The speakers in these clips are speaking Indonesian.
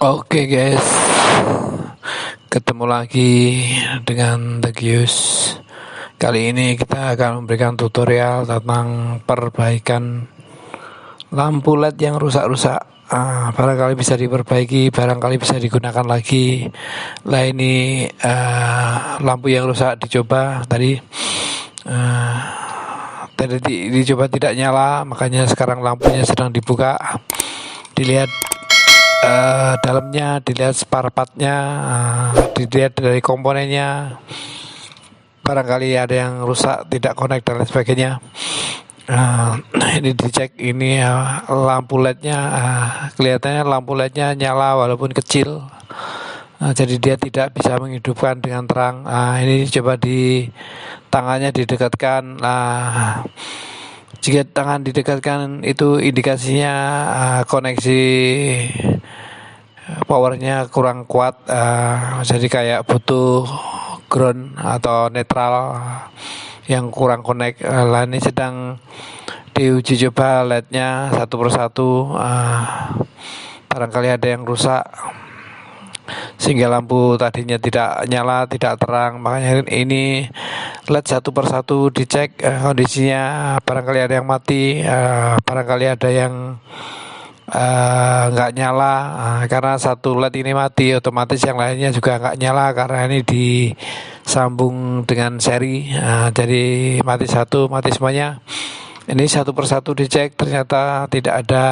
Oke guys, ketemu lagi dengan The Gius. Kali ini kita akan memberikan tutorial tentang perbaikan lampu LED yang rusak-rusak. Barangkali bisa diperbaiki, barangkali bisa digunakan lagi. Lah ini lampu yang rusak dicoba tadi. Tadi dicoba tidak nyala, makanya sekarang lampunya sedang dibuka. Dilihat dalamnya, dilihat spare partnya, dilihat dari komponennya, barangkali ada yang rusak, tidak connect dan lain sebagainya. Ini dicek, ini lampu LED-nya, kelihatannya lampu LED-nya nyala walaupun kecil, jadi dia tidak bisa menghidupkan dengan terang. Ini coba di tangannya didekatkan. Jika tangan didekatkan itu indikasinya koneksi powernya kurang kuat, jadi kayak butuh ground atau netral yang kurang connect. Ini sedang diuji coba LED-nya satu persatu. Barangkali ada yang rusak sehingga lampu tadinya tidak nyala, tidak terang. Makanya ini LED satu persatu dicek kondisinya. Barangkali ada yang mati, barangkali ada yang nggak nyala. Karena satu LED ini mati, otomatis yang lainnya juga nggak nyala karena ini disambung dengan seri. Jadi mati satu, mati semuanya. Ini satu persatu dicek, ternyata tidak ada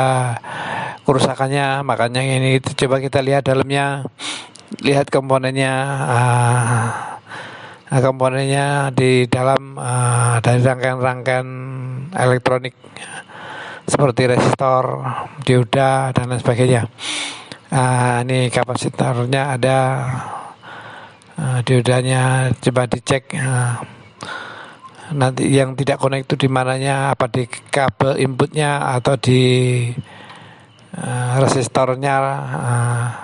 kerusakannya. Makanya ini coba kita lihat dalamnya, lihat komponennya. Komponennya di dalam dari rangkaian-rangkaian elektronik seperti resistor, dioda dan lain sebagainya. Ini kapasitornya ada, diodanya coba dicek. Nanti yang tidak connect itu di mananya, apa di kabel inputnya atau di resistornya,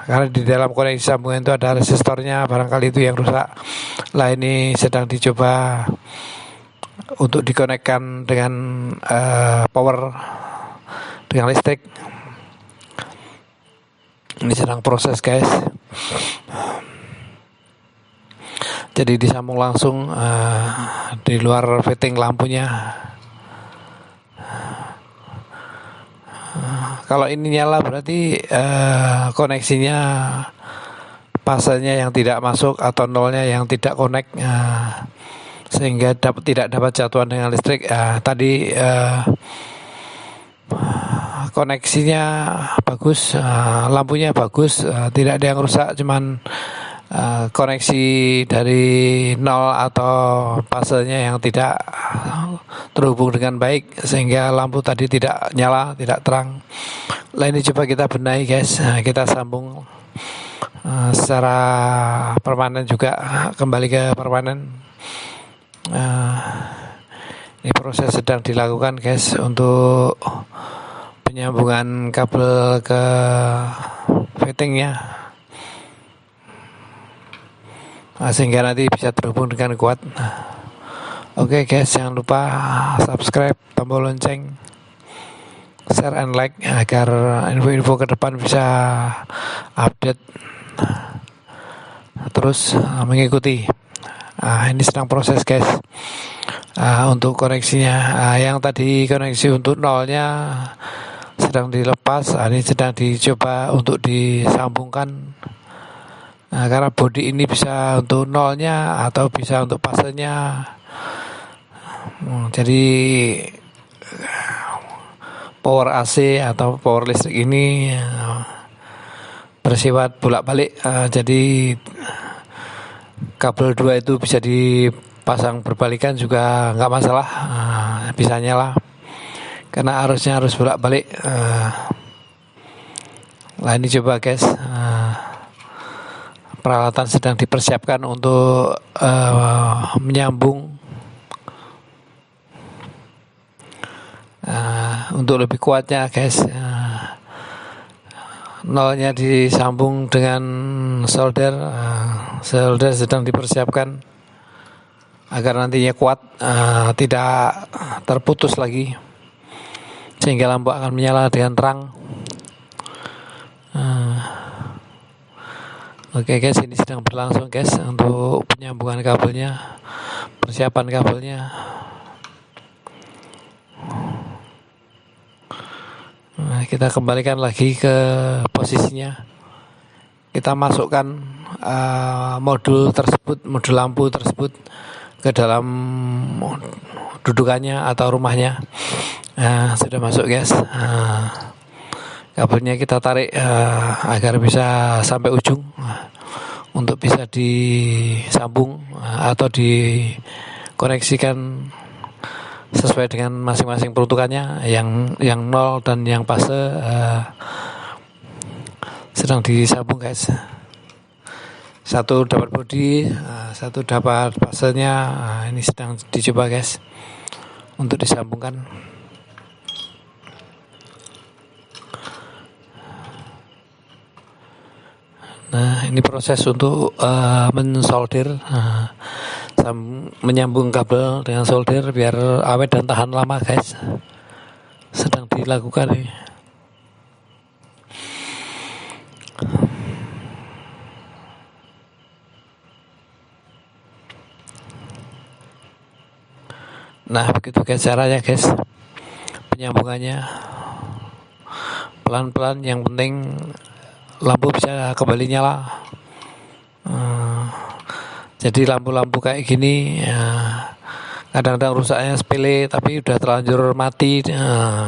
karena di dalam koneksi sambungan itu ada resistornya, barangkali itu yang rusak. Lah ini sedang dicoba untuk dikonekkan dengan power, dengan listrik. Ini sedang proses guys. Jadi disambung langsung di luar fitting lampunya. Kalau ini nyala berarti koneksinya, pasenya yang tidak masuk atau nolnya yang tidak connect, sehingga tidak dapat jatuhan dengan listrik. Tadi koneksinya bagus, lampunya bagus, tidak ada yang rusak, cuman koneksi dari nol atau pasenya yang tidak terhubung dengan baik sehingga lampu tadi tidak nyala, tidak terang. Lah ini coba kita benahi guys, kita sambung secara permanen juga, kembali ke permanen. Ini proses sedang dilakukan guys untuk penyambungan kabel ke fittingnya, sehingga nanti bisa terhubung dengan kuat. Oke guys, jangan lupa subscribe, tombol lonceng, share and like agar info-info ke depan bisa update terus mengikuti. Ini sedang proses guys, untuk koneksinya. Yang tadi koneksi untuk nolnya sedang dilepas, ini sedang dicoba untuk disambungkan. Karena bodi ini bisa untuk nolnya atau bisa untuk pasenya. Jadi power AC atau power listrik ini bersifat bolak-balik. Jadi kabel 2 itu bisa dipasang berbalikan juga nggak masalah, bisa nyala karena arusnya harus bolak-balik. Nah ini coba guys, peralatan sedang dipersiapkan untuk menyambung. Untuk lebih kuatnya guys, nolnya disambung dengan solder. Solder sedang dipersiapkan agar nantinya kuat, tidak terputus lagi, sehingga lampu akan menyala dengan terang. Oke guys, ini sedang berlangsung guys untuk penyambungan kabelnya, persiapan kabelnya. Nah, kita kembalikan lagi ke posisinya. Kita masukkan modul tersebut, modul lampu tersebut ke dalam dudukannya atau rumahnya. Nah, sudah masuk guys. Kabelnya kita tarik agar bisa sampai ujung untuk bisa disambung atau dikoneksikan sesuai dengan masing-masing peruntukannya. Yang nol dan yang fase sedang disambung guys. Satu dapat bodi, satu dapat fasenya. Ini sedang dicoba guys untuk disambungkan. Nah, ini proses untuk mensolder, menyambung kabel dengan solder biar awet dan tahan lama guys. Sedang dilakukan ini. Nah, begitu guys caranya guys, penyambungannya pelan-pelan, yang penting lampu bisa kembali nyala. Jadi lampu-lampu kayak gini kadang-kadang rusaknya sepele tapi udah terlanjur mati,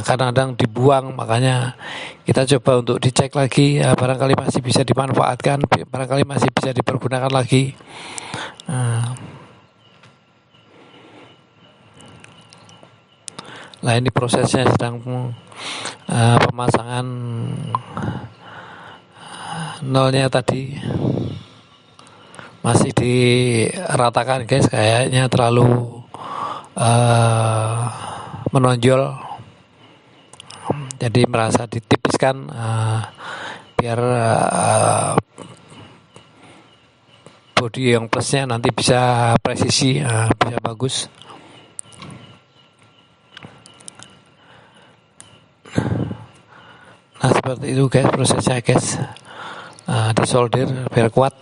kadang-kadang dibuang. Makanya kita coba untuk dicek lagi, barangkali masih bisa dimanfaatkan, barangkali masih bisa dipergunakan lagi. Nah, ini prosesnya sedang pemasangan nolnya tadi masih diratakan guys, kayaknya terlalu menonjol, jadi merasa ditipiskan biar bodi yang plusnya nanti bisa presisi, bisa bagus. Nah, seperti itu guys prosesnya guys, disolder biar kuat.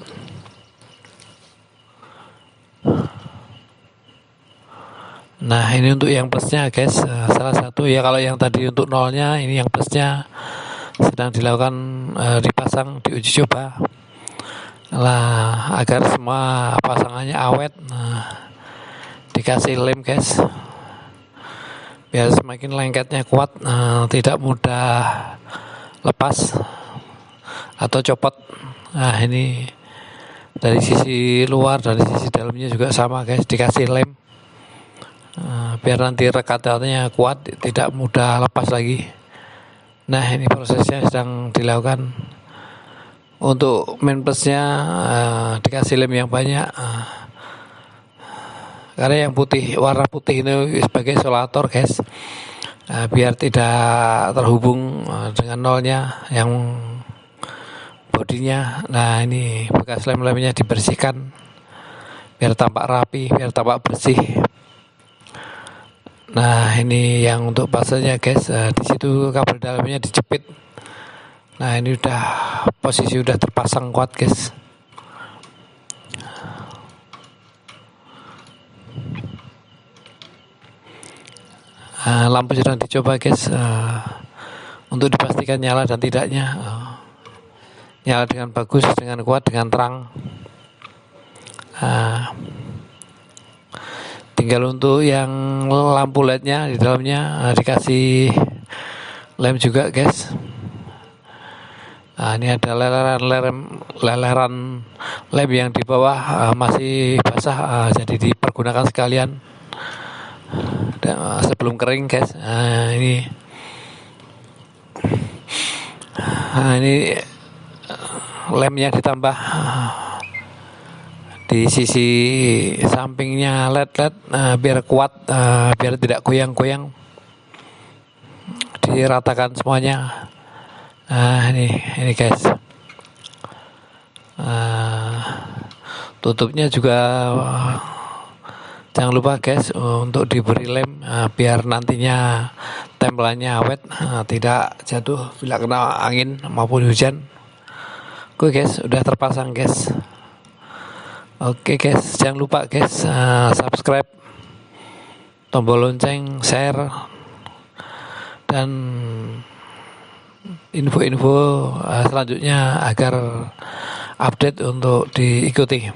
Nah, ini untuk yang plusnya guys, salah satu ya. Kalau yang tadi untuk nolnya, ini yang plusnya sedang dilakukan dipasang, diuji coba lah agar semua pasangannya awet. Dikasih lem guys biar semakin lengketnya kuat, tidak mudah lepas atau copot. Nah, ini dari sisi luar, dari sisi dalamnya juga sama guys, dikasih lem biar nanti rekatnya kuat, tidak mudah lepas lagi. Nah, ini prosesnya sedang dilakukan. Untuk main plusnya dikasih lem yang banyak, karena yang putih, warna putih ini sebagai isolator guys, biar tidak terhubung dengan nolnya yang bodinya. Nah, ini bekas lem-lemnya dibersihkan biar tampak rapi, biar tampak bersih. Nah, ini yang untuk fasenya guys, di situ kabel dalamnya dijepit. Nah, ini udah posisi udah terpasang kuat guys. Lampu sedang dicoba guys, untuk dipastikan nyala dan tidaknya. Nyala dengan bagus, dengan kuat, dengan terang. Tinggal untuk yang lampu LED-nya di dalamnya dikasih lem juga guys. Ini ada leleran lem yang di bawah masih basah, jadi dipergunakan sekalian sebelum kering guys. Ini lemnya ditambah di sisi sampingnya LED biar kuat, biar tidak goyang-goyang, diratakan semuanya. Ini guys, tutupnya juga jangan lupa guys untuk diberi lem, biar nantinya tempelannya awet, tidak jatuh bila kena angin maupun hujan. Oke guys, udah terpasang guys. Oke guys, jangan lupa guys, subscribe, tombol lonceng, share, dan info-info selanjutnya agar update untuk diikuti.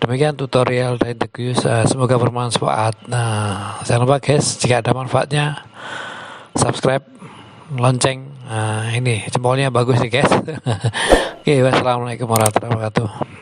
Demikian tutorial dari Tegus, semoga bermanfaat. Nah, jangan lupa guys, jika ada manfaatnya, subscribe, lonceng, ini jempolnya bagus nih guys. Oke, wassalamualaikum warahmatullahi wabarakatuh.